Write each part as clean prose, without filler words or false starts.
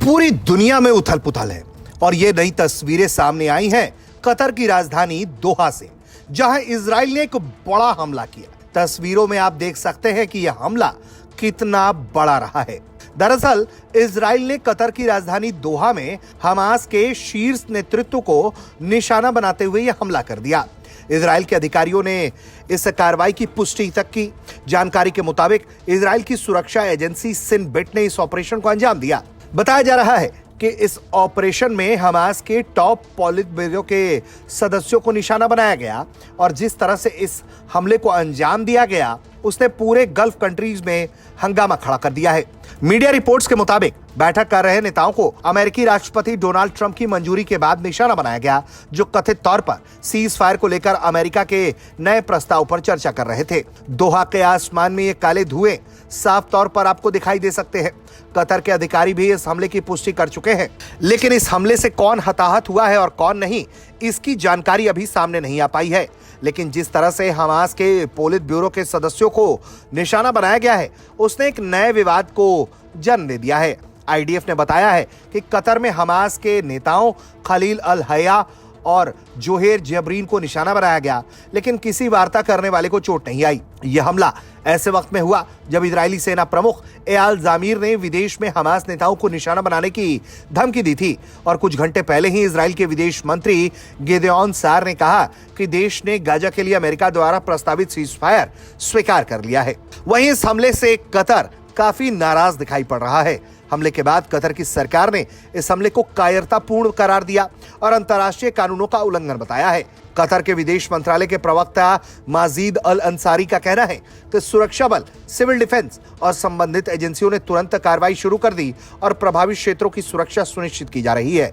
पूरी दुनिया में उथल पुथल है और ये नई तस्वीरें सामने आई हैं कतर की राजधानी दोहा से, जहां इजराइल ने एक बड़ा हमला किया। तस्वीरों में आप देख सकते हैं कि यह हमला कितना बड़ा रहा है। दरअसल इजराइल ने कतर की राजधानी दोहा में हमास के शीर्ष नेतृत्व को निशाना बनाते हुए यह हमला कर दिया। इजराइल के अधिकारियों ने इस कार्रवाई की पुष्टि तक की। जानकारी के मुताबिक इजराइल की सुरक्षा एजेंसी सिन बेट ने इस ऑपरेशन को अंजाम दिया। बताया जा रहा है कि इस ऑपरेशन में हमास के टॉप पॉलिट ब्यूरो के सदस्यों को निशाना बनाया गया और जिस तरह से इस हमले को अंजाम दिया गया उसने पूरे गल्फ कंट्रीज में हंगामा खड़ा कर दिया है। मीडिया रिपोर्ट्स के मुताबिक बैठक कर रहे नेताओं को अमेरिकी राष्ट्रपति डोनाल्ड ट्रंप की मंजूरी के बाद निशाना बनाया गया, जो कथित तौर पर सीज फायर को लेकर अमेरिका के नए प्रस्ताव पर चर्चा कर रहे थे। दोहा के आसमान में ये काले धुएं साफ तौर पर आपको दिखाई दे सकते हैं। कतर के अधिकारी भी इस हमले की पुष्टि कर चुके हैं, लेकिन इस हमले से कौन हताहत हुआ है और कौन नहीं, इसकी जानकारी अभी सामने नहीं आ पाई है। लेकिन जिस तरह से हमास के पोलित ब्यूरो के सदस्यों को निशाना बनाया गया है, उसने एक नए विवाद को जन्म दे दिया है। आईडीएफ ने बताया है कि कतर में हमास के नेताओं खलील अल हया और जोहेर जबरीन को निशाना बनाया गया, लेकिन किसी वार्ता करने वाले को चोट नहीं आई। यह हमला ऐसे वक्त में हुआ जब इजरायली सेना प्रमुख एयाल जामीर ने विदेश में हमास नेताओं को निशाना बनाने की धमकी दी थी और कुछ घंटे पहले ही इजरायल के विदेश मंत्री गिदेओन सार ने कहा कि देश ने गाजा के लिए अमेरिका द्वारा प्रस्तावित सीज फायर स्वीकार कर लिया है। वहीं इस हमले से कतर काफी नाराज दिखाई पड़ रहा है। हमले के बाद कतर की सरकार ने इस हमले को कायरतापूर्ण करार दिया और अंतर्राष्ट्रीय कानूनों का उल्लंघन बताया है। कतर के विदेश मंत्रालय के प्रवक्ता माजिद अल अंसारी का कहना है कि सुरक्षा बल, सिविल डिफेंस और संबंधित एजेंसियों ने तुरंत कार्रवाई शुरू कर दी और प्रभावित क्षेत्रों की सुरक्षा सुनिश्चित की जा रही है।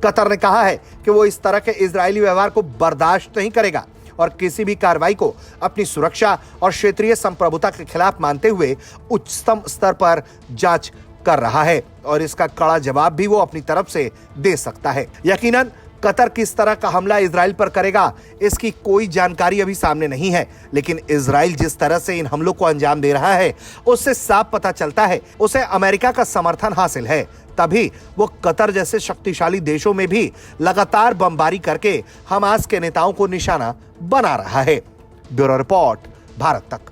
कतर ने कहा है कि वो इस तरह के इजरायली व्यवहार को बर्दाश्त नहीं करेगा और किसी भी कार्रवाई को अपनी सुरक्षा और क्षेत्रीय संप्रभुता के खिलाफ मानते हुए उच्चतम स्तर पर जांच कर रहा है और इसका कड़ा जवाब भी वो अपनी तरफ से दे सकता है। यकीनन कतर किस तरह का हमला इजराइल पर करेगा, इसकी कोई जानकारी अभी सामने नहीं है, लेकिन इजराइल जिस तरह से इन हमलों को अंजाम दे रहा है उससे साफ पता चलता है उसे अमेरिका का समर्थन हासिल है। तभी वो कतर जैसे शक्तिशाली देशों में भी लगातार बमबारी करके हमास के नेताओं को निशाना बना रहा है। ब्यूरो रिपोर्ट, भारत तक।